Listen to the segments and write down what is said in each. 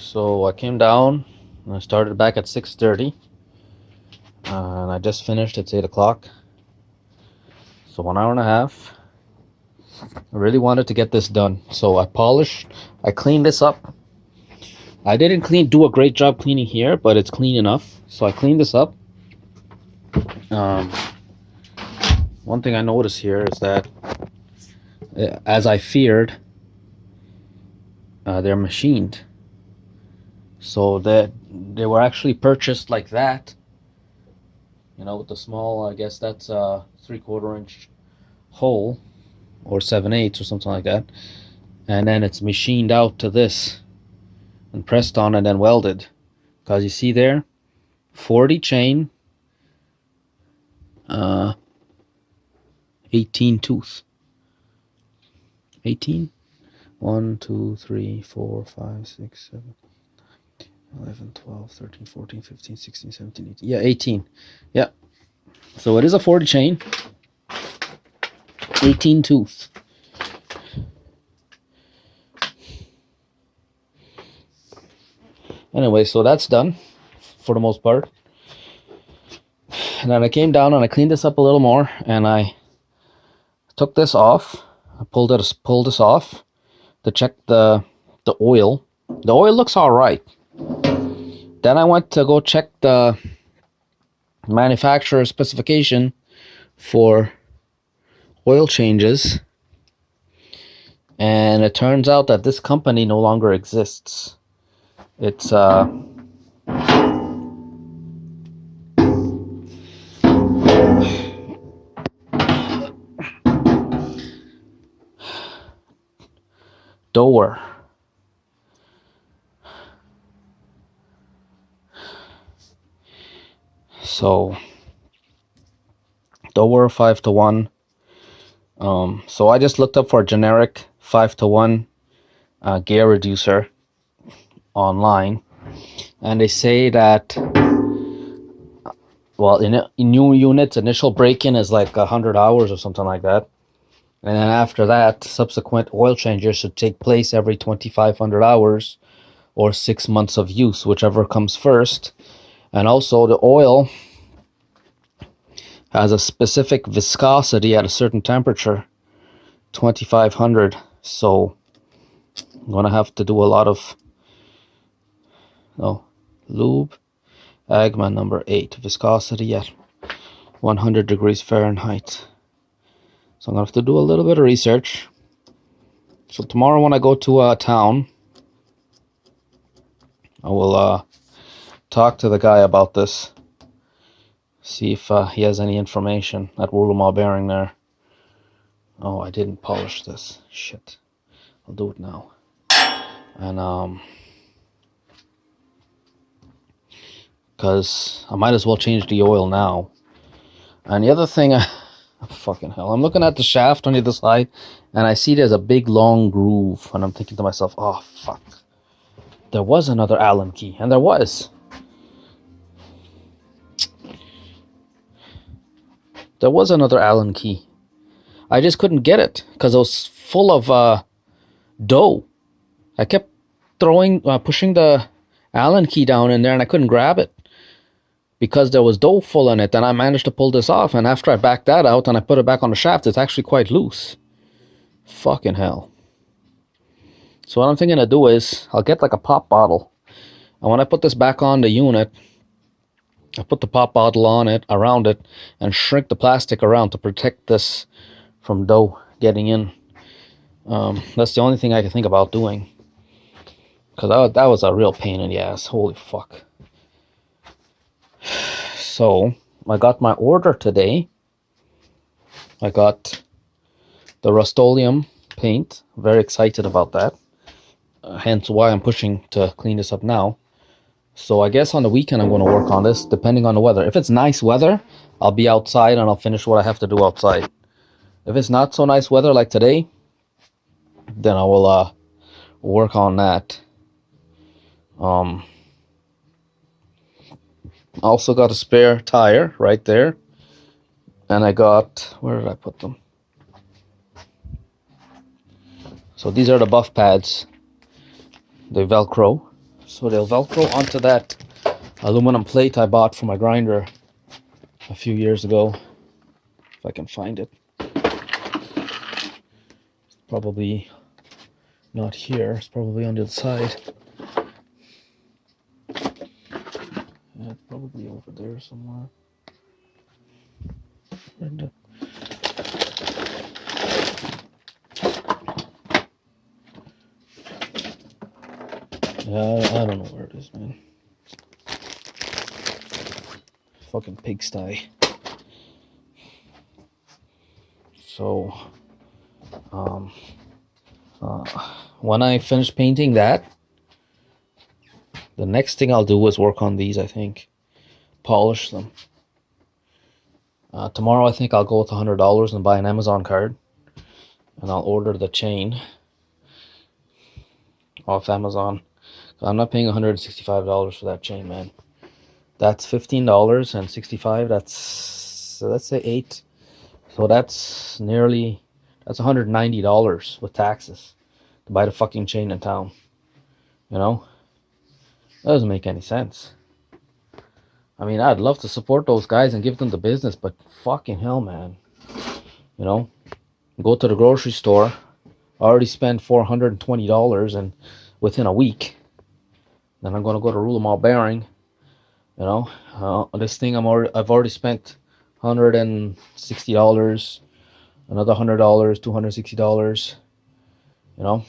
So I came down and I started back at 6:30 and I just finished. It's 8 o'clock. So 1 hour and a half. I really wanted to get this done. So I cleaned this up. I didn't do a great job cleaning here, but it's clean enough. So I cleaned this up. Um, One thing I noticed here is that, as I feared, they're machined. So that they were actually purchased like that. You know, with the small, I guess that's a 3/4 inch hole or 7/8 or something like that. And then it's machined out to this and pressed on and then welded. Because you see there, 40 chain, 18 tooth. 18? 1, 2, 3, 4, 5, 6, 7, 11, 12, 13, 14, 15, 16, 17, 18. Yeah, 18. Yeah. So it is a 40 chain. 18 tooth. Anyway, so that's done for the most part. And then I came down and I cleaned this up a little more and I took this off. I pulled this off to check the oil. The oil looks all right. Then I went to go check the manufacturer specification for oil changes. And it turns out that this company no longer exists. It's Doer. So Doer 5-to-1. So I just looked up for a generic 5-to-1 gear reducer online, and they say that, well, in new units, initial break-in is like 100 hours or something like that, and then after that, subsequent oil changes should take place every 2,500 hours or 6 months of use, whichever comes first. And also the oil has a specific viscosity at a certain temperature, 2,500. So I'm gonna have to do a lot of lube, Agma number 8, viscosity at 100 degrees Fahrenheit. So I'm gonna have to do a little bit of research. So tomorrow when I go to a town, I will talk to the guy about this. See if he has any information at Woolama Bearing there. Oh, I didn't polish this. Shit. I'll do it now. And because I might as well change the oil now. And the other thing, fucking hell, I'm looking at the shaft on the other side, and I see there's a big long groove, and I'm thinking to myself, oh fuck, there was another Allen key, and there was. There was another Allen key. I just couldn't get it because it was full of dough. I kept pushing the Allen key down in there, and I couldn't grab it because there was dough full in it. And I managed to pull this off, and after I backed that out and I put it back on the shaft, it's actually quite loose. Fucking hell. So what I'm thinking to do is I'll get like a pop bottle, and when I put this back on the unit, I put the pop bottle on it, around it, and shrink the plastic around to protect this from dough getting in. That's the only thing I can think about doing, because that was a real pain in the ass. Holy fuck. So I got my order today. I got the Rust-Oleum paint. Very excited about that. Hence why I'm pushing to clean this up now. So I guess on the weekend I'm going to work on this, depending on the weather. If it's nice weather, I'll be outside and I'll finish what I have to do outside. If it's not so nice weather like today, then I will work on that. Also got a spare tire right there. And I got, where did I put them? So these are the buff pads. They Velcro. So they'll Velcro onto that aluminum plate I bought for my grinder a few years ago. If I can find it. It's probably not here. It's probably on the other side. Yeah, it's probably over there somewhere. Yeah, I don't know where it is, man. Fucking pigsty. So, when I finish painting that, the next thing I'll do is work on these, I think. Polish them. Tomorrow I think I'll go with $100 and buy an Amazon card. And I'll order the chain off Amazon. I'm not paying $165 for that chain, man. That's $15 and 65. So let's say 8. So that's $190 with taxes to buy the fucking chain in town. You know? That doesn't make any sense. I mean, I'd love to support those guys and give them the business, but fucking hell, man. You know? Go to the grocery store. I already spent $420 and within a week. Then I'm gonna go to Rulamall Bearing. You know, this thing I've already spent $160, another $100, $260. You know,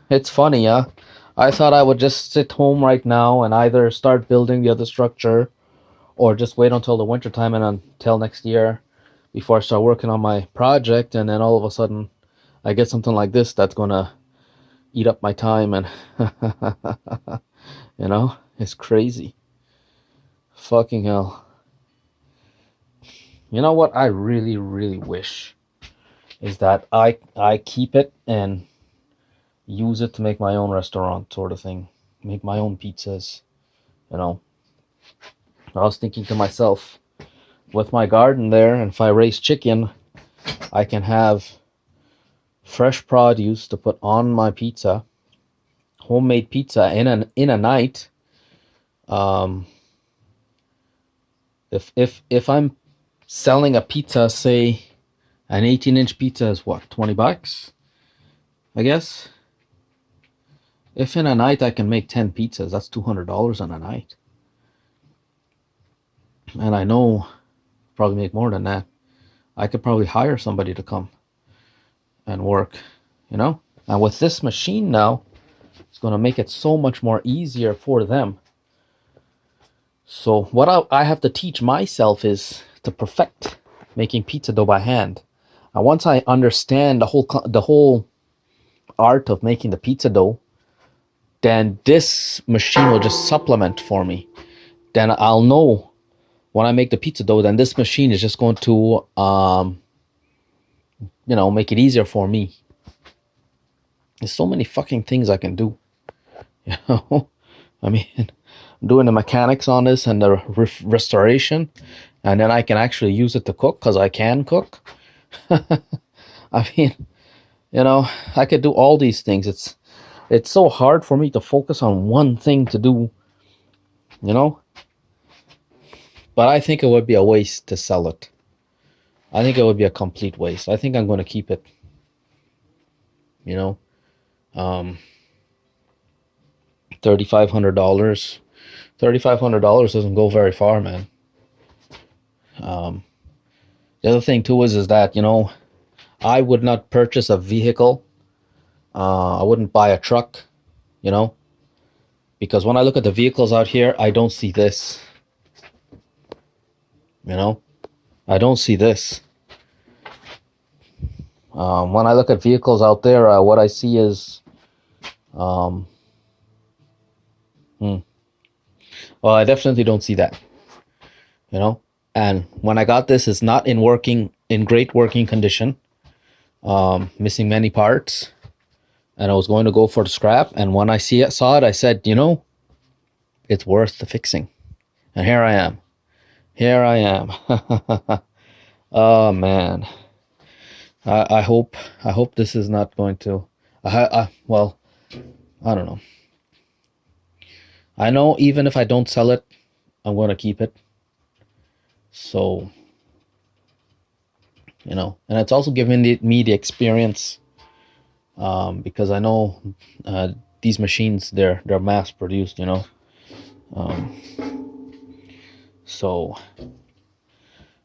it's funny, yeah. I thought I would just sit home right now and either start building the other structure, or just wait until the winter time and until next year before I start working on my project. And then all of a sudden, I get something like this that's gonna eat up my time, and you know, it's crazy. Fucking hell. You know what I really, really wish is that I keep it and use it to make my own restaurant sort of thing. Make my own pizzas, you know. I was thinking to myself, with my garden there, and if I raise chicken, I can have fresh produce to put on my pizza, homemade pizza in a night. If I'm selling a pizza, say an 18-inch pizza is what, $20, I guess. If in a night I can make 10 pizzas, that's $200 in a night. And I know probably make more than that. I could probably hire somebody to come and work, you know. And with this machine now, it's going to make it so much more easier for them. So what I have to teach myself is to perfect making pizza dough by hand. And once I understand the whole art of making the pizza dough, then this machine will just supplement for me. Then I'll know when I make the pizza dough, then this machine is just going to, you know, make it easier for me. There's so many fucking things I can do. You know, I mean, doing the mechanics on this and the restoration, and then I can actually use it to cook because I can cook. I mean, you know, I could do all these things. It's so hard for me to focus on one thing to do, you know. But I think it would be a waste to sell it. I think it would be a complete waste. I think I'm going to keep it. You know, $3,500. $3,500 doesn't go very far, man. The other thing too is that, you know, I would not purchase a vehicle. I wouldn't buy a truck, you know, because when I look at the vehicles out here, I don't see this. You know, I don't see this. When I look at vehicles out there, what I see is, well, I definitely don't see that. You know, and when I got this, it's not in great working condition. Missing many parts, and I was going to go for the scrap. And when I saw it, I said, you know, it's worth the fixing. And here I am. Here I am. Oh man. I hope this is not going to. Well, I don't know. I know even if I don't sell it, I'm going to keep it. So, and it's also given me the experience, because I know these machines, they're mass produced, Um, so,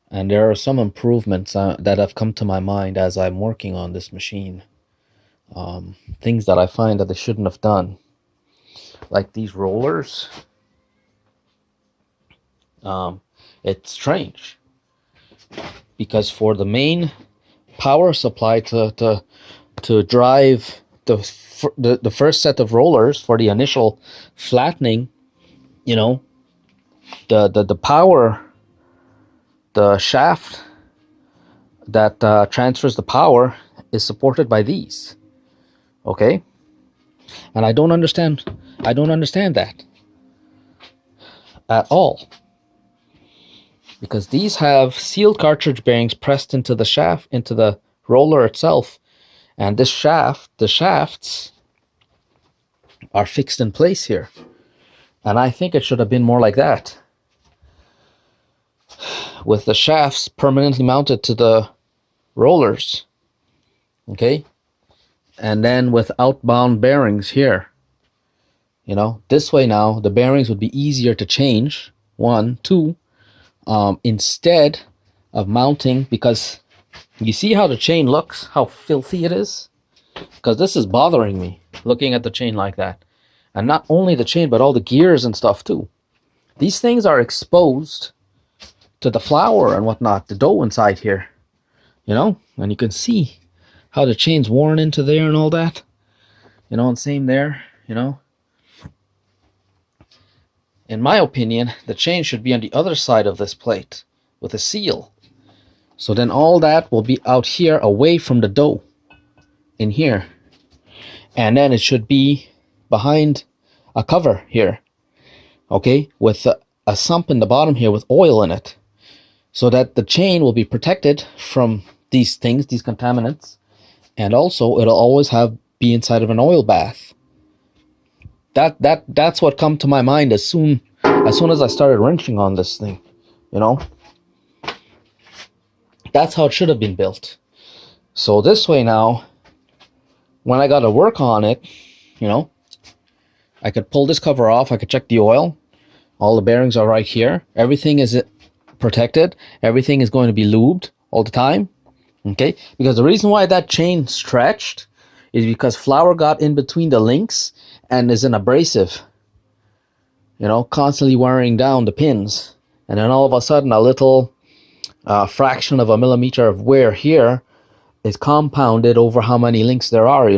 and there are some improvements that have come to my mind as I'm working on this machine. Things that I find that they shouldn't have done, like these rollers. Um, it's strange because for the main power supply to drive the first set of rollers for the initial flattening, you know, the power, the shaft that transfers the power is supported by these. Okay, and I don't understand that at all, because these have sealed cartridge bearings pressed into the shaft, into the roller itself, and the shafts are fixed in place here, and I think it should have been more like that, with the shafts permanently mounted to the rollers. Okay, and then with outbound bearings here. This way now the bearings would be easier to change. One, two, instead of mounting, because you see how the chain looks, how filthy it is? Because this is bothering me, looking at the chain like that. And not only the chain, but all the gears and stuff too. These things are exposed to the flour and whatnot, the dough inside here. And you can see how the chain's worn into there and all that. And same there, In my opinion, the chain should be on the other side of this plate with a seal. So then all that will be out here away from the dough in here. And then it should be behind a cover here, okay, with a sump in the bottom here with oil in it, so that the chain will be protected from these things, these contaminants, and also it'll always be inside of an oil bath. That's what come to my mind as soon as I started wrenching on this thing. That's how it should have been built. So this way now, when I got to work on it, I could pull this cover off, I could check the oil, all the bearings are right here, everything is protected, everything is going to be lubed all the time, okay? Because the reason why that chain stretched is because flour got in between the links and is an abrasive, constantly wearing down the pins. And then all of a sudden, a little fraction of a millimeter of wear here is compounded over how many links there are,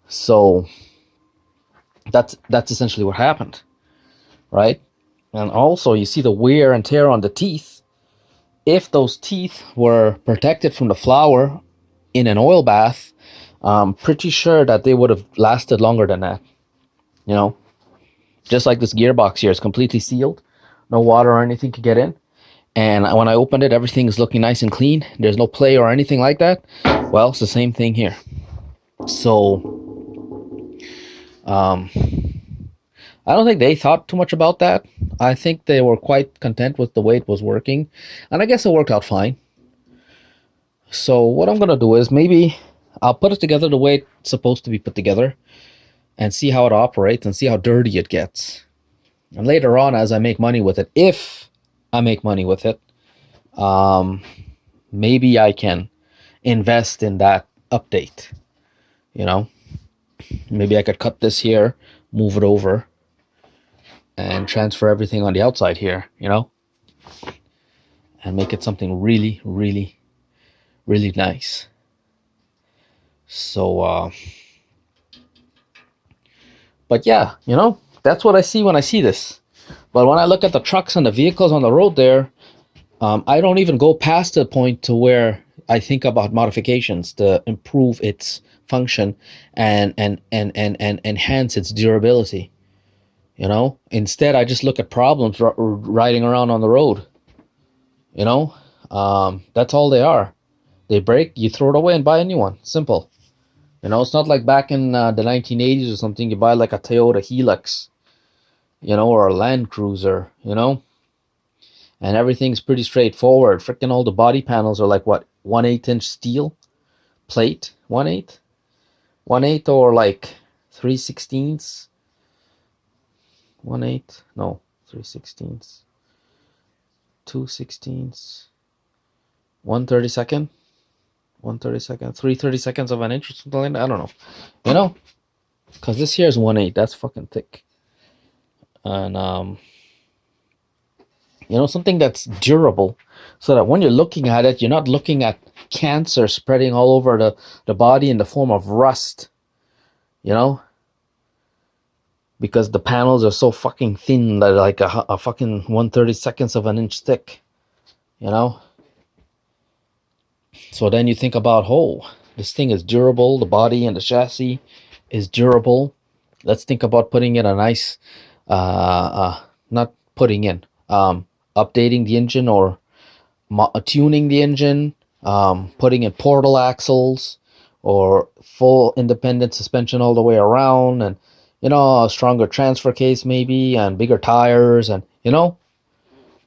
So that's essentially what happened, right? And also, you see the wear and tear on the teeth. If those teeth were protected from the flour in an oil bath, I'm pretty sure that they would have lasted longer than that. Just like this gearbox here is completely sealed, no water or anything can get in. And when I opened it, everything is looking nice and clean. There's no play or anything like that. Well, it's the same thing here. So, I don't think they thought too much about that. I think they were quite content with the way it was working. And I guess it worked out fine. So what I'm going to do is maybe I'll put it together the way it's supposed to be put together and see how it operates and see how dirty it gets. And later on, as I make money with it, if I make money with it, maybe I can invest in that update. Maybe I could cut this here, move it over, and transfer everything on the outside here, and make it something really, really, really nice. So, but yeah, that's what I see when I see this. But when I look at the trucks and the vehicles on the road there, I don't even go past the point to where I think about modifications to improve its function and enhance its durability. Instead, I just look at problems riding around on the road. That's all they are. They break, you throw it away and buy a new one. Simple. It's not like back in the 1980s or something. You buy like a Toyota Hilux, or a Land Cruiser, and everything's pretty straightforward. Freaking all the body panels are like what, 1/8 inch steel plate, 1/8, or like 3/16, 1/8, no, 3/16, 2/16, 1/32, 1/32, 3/32 of an inch or something like that. I don't know, because this here is 1/8. That's fucking thick, and something that's durable, so that when you're looking at it, you're not looking at cancer spreading all over the body in the form of rust, because the panels are so fucking thin that like a fucking 1/32 of an inch thick, So then you think about, this thing is durable, the body and the chassis is durable. Let's think about putting in a nice, not putting in, updating the engine or tuning the engine, putting in portal axles or full independent suspension all the way around, and a stronger transfer case maybe, and bigger tires, and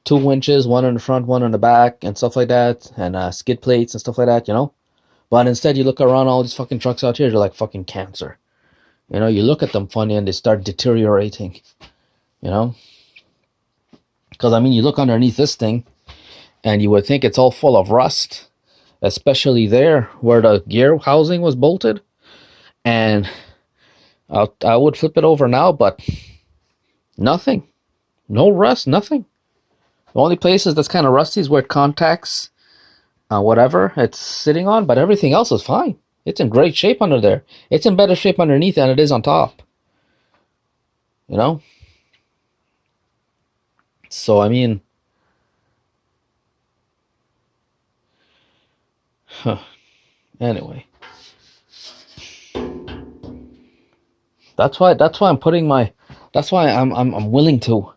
2 winches, one in the front, one in the back, and stuff like that, and skid plates and stuff like that, But instead, you look around all these fucking trucks out here, they're like fucking cancer. You look at them funny and they start deteriorating, Because, you look underneath this thing and you would think it's all full of rust, especially there where the gear housing was bolted. And I would flip it over now, but nothing. No rust, nothing. The only places that's kind of rusty is where it contacts whatever it's sitting on, but everything else is fine. It's in great shape under there. It's in better shape underneath than it is on top. So, anyway. That's why I'm willing to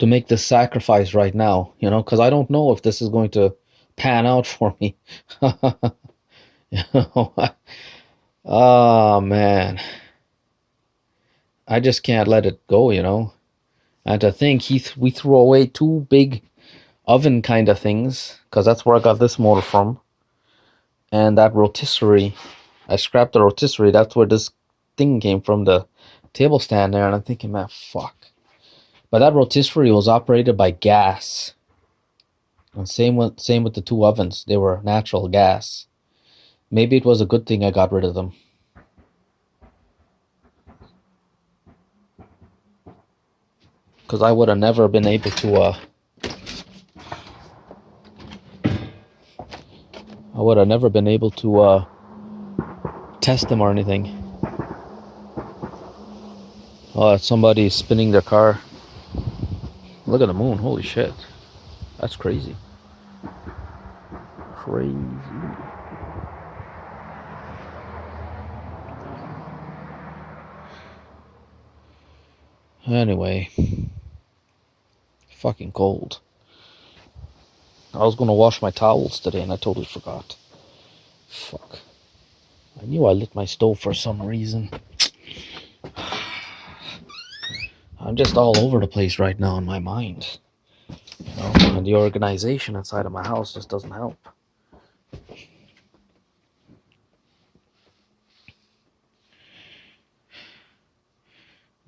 make this sacrifice right now, because I don't know if this is going to pan out for me. Oh man, I just can't let it go, And to think we threw away 2 big oven kind of things, because that's where I got this motor from, and that rotisserie. I scrapped the rotisserie. That's where this thing came from, the table stand there, and I'm thinking, man, fuck. But that rotisserie was operated by gas. And same with the 2 ovens. They were natural gas. Maybe it was a good thing I got rid of them. Because I would have never been able to test them or anything. Oh, somebody's spinning their car. Look at the moon. Holy shit. That's crazy. Crazy. Anyway. Fucking cold. I was gonna wash my towels today and I totally forgot. Fuck. I knew I lit my stove for some reason. I'm just all over the place right now in my mind. And the organization inside of my house just doesn't help.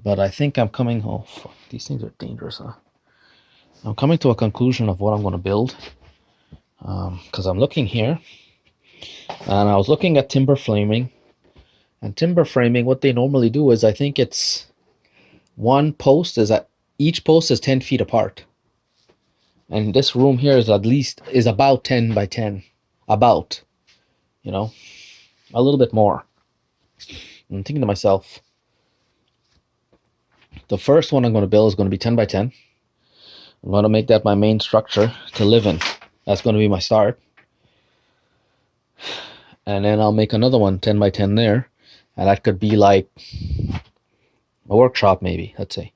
But I think I'm coming... Oh, fuck. These things are dangerous, huh? I'm coming to a conclusion of what I'm going to build. Because I'm looking here. And I was looking at timber framing. And timber framing, what they normally do is, I think it's... One post is at... Each post is 10 feet apart. And this room here is about 10 by 10. About. A little bit more. I'm thinking to myself, the first one I'm going to build is going to be 10 by 10. I'm going to make that my main structure to live in. That's going to be my start. And then I'll make another one 10 by 10 there. And that could be like a workshop maybe, let's say.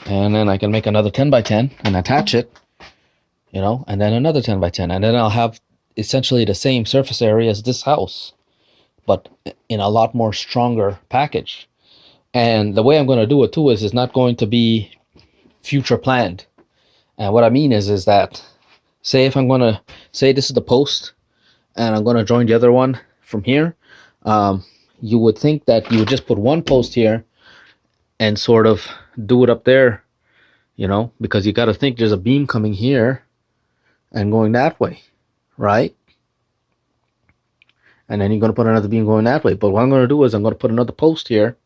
And then I can make another 10 by 10 and attach it. And then another 10 by 10. And then I'll have essentially the same surface area as this house. but in a lot more stronger package. And the way I'm going to do it too is it's not going to be future planned. And what I mean is that, say if I'm going to say this is the post and I'm going to join the other one from here, you would think that you would just put one post here and sort of do it up there, you know, because you got to think there's a beam coming here and going that way, right? And then you're going to put another beam going that way. But what I'm going to do is I'm going to put another post here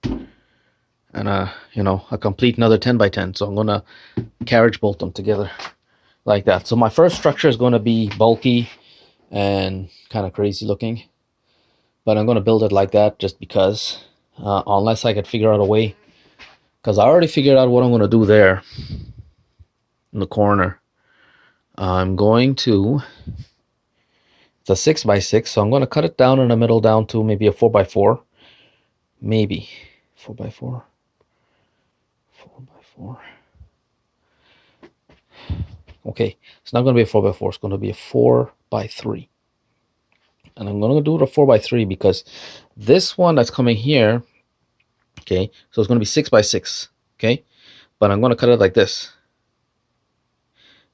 and you know, a complete another 10 by 10. So I'm going to carriage bolt them together like that. So my first structure is going to be bulky and kind of crazy looking, but I'm going to build it like that just because, unless I could figure out a way, because I already figured out what I'm going to do there in the corner. I'm going to, it's a 6 by 6, so I'm going to cut it down in the middle down to maybe a 4 by 4, maybe 4 by 4. 4 by 4. Okay, it's not going to be a 4 by 4. It's going to be a 4 by 3. And I'm going to do it a 4 by 3 because this one that's coming here, okay, so it's going to be 6 by 6, okay, but I'm going to cut it like this.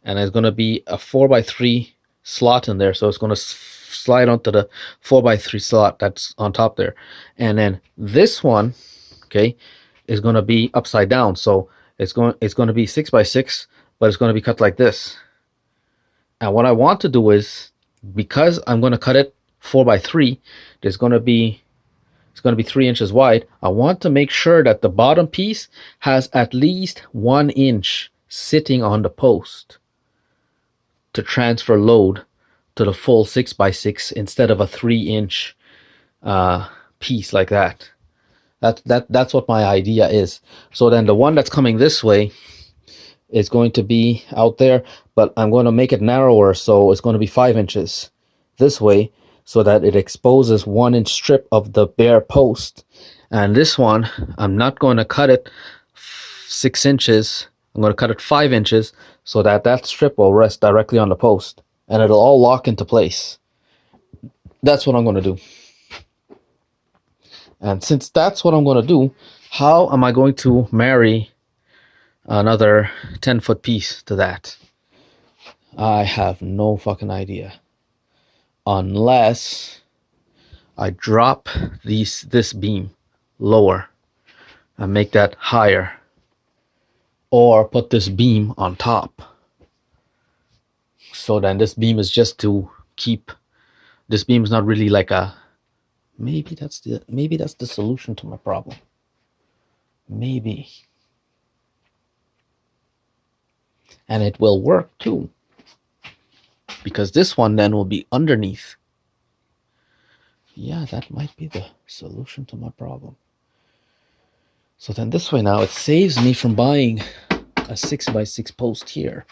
And it's going to be a 4 by 3 slot in there, so it's going to slide onto the 4 by 3 slot that's on top there. And then this one, okay, is going to be upside down, so it's going to be 6 by 6, but it's going to be cut like this. And what I want to do is, because I'm going to cut it 4 by 3, it's going to be 3 inches wide. I want to make sure that the bottom piece has at least 1 inch sitting on the post to transfer load to the full 6 by 6 instead of a 3-inch piece like that. That's what my idea is. So then the one that's coming this way is going to be out there, but I'm going to make it narrower, so it's going to be 5 inches this way, so that it exposes 1 inch strip of the bare post. And this one, I'm not going to cut it 6 inches. I'm going to cut it 5 inches so that that strip will rest directly on the post and it'll all lock into place. That's what I'm going to do. And since that's what I'm going to do, how am I going to marry another 10-foot piece to that? I have no fucking idea. Unless I drop this beam lower and make that higher, or put this beam on top. So then this beam is just to keep, this beam is not really like a, maybe that's the solution to my problem. Maybe. And it will work too, because this one then will be underneath. Yeah, that might be the solution to my problem. So then this way now, it saves me from buying a 6 by 6 post here.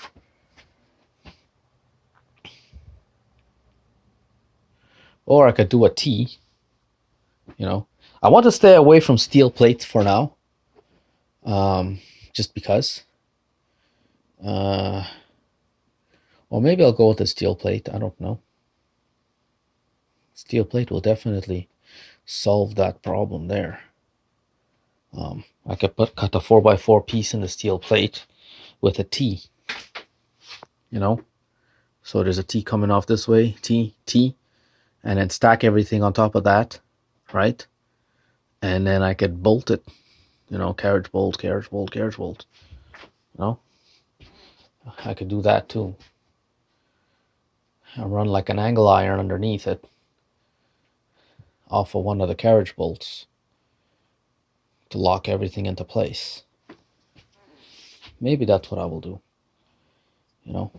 Or I could do a T, you know. I want to stay away from steel plates for now. Just because. Or maybe I'll go with a steel plate, I don't know. Steel plate will definitely solve that problem there. I could cut a 4x4 piece in the steel plate with a T, you know. So there's a T coming off this way, T, and then stack everything on top of that, right? And then I could bolt it, you know, carriage bolt, you know. I could do that too. And run like an angle iron underneath it off of one of the carriage bolts to lock everything into place. Maybe that's what I will do, you know.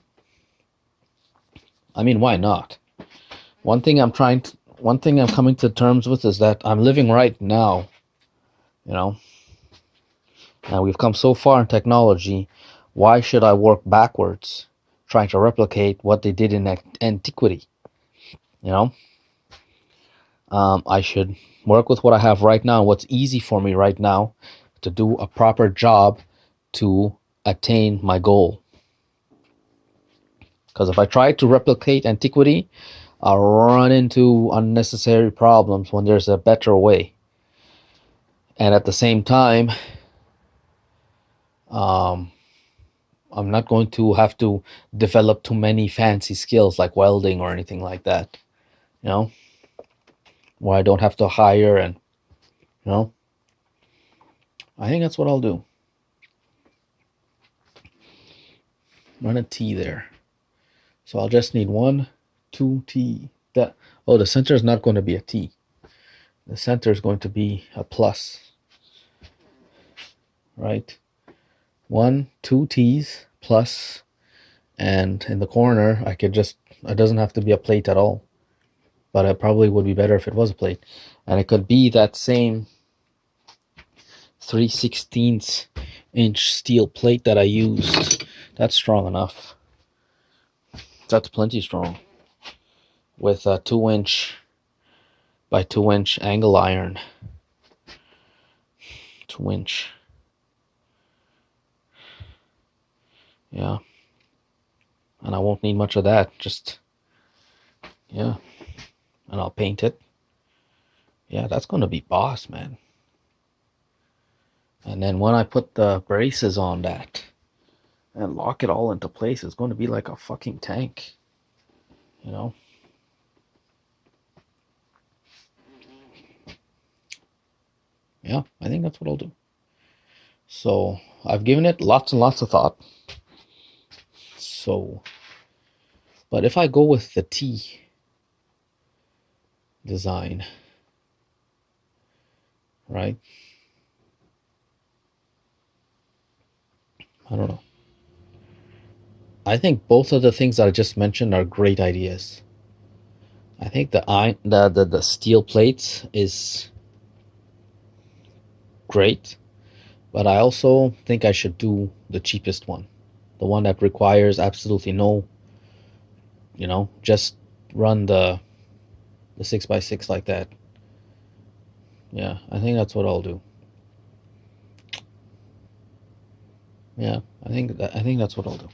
I mean, why not? One thing I'm coming to terms with is that I'm living right now, you know. And we've come so far in technology. Why should I work backwards, trying to replicate what they did in antiquity? You know, I should work with what I have right now, what's easy for me right now, to do a proper job to attain my goal. Because if I try to replicate antiquity, I'll run into unnecessary problems when there's a better way. And at the same time, I'm not going to have to develop too many fancy skills like welding or anything like that, you know, where I don't have to hire and, you know, I think that's what I'll do. Run a T there. So I'll just need 1, 2 T. The center is not going to be a T. The center is going to be a plus. Right? 1, 2 T's plus, and in the corner it doesn't have to be a plate at all. But it probably would be better if it was a plate. And it could be that same 3/16 inch steel plate that I used. That's strong enough. That's plenty strong. With a 2-inch by 2-inch angle iron. 2-inch. Yeah. And I won't need much of that. Just, yeah. And I'll paint it. Yeah, that's going to be boss, man. And then when I put the braces on that and lock it all into place, it's going to be like a fucking tank. You know? Yeah, I think that's what I'll do. So I've given it lots and lots of thought. So, but if I go with the T design, right? I don't know. I think both of the things that I just mentioned are great ideas. I think the steel plates is great, but I also think I should do the cheapest one, the one that requires absolutely no, just run the 6x6 like that. Yeah, I think that's what I'll do. Yeah, I think that's what I'll do.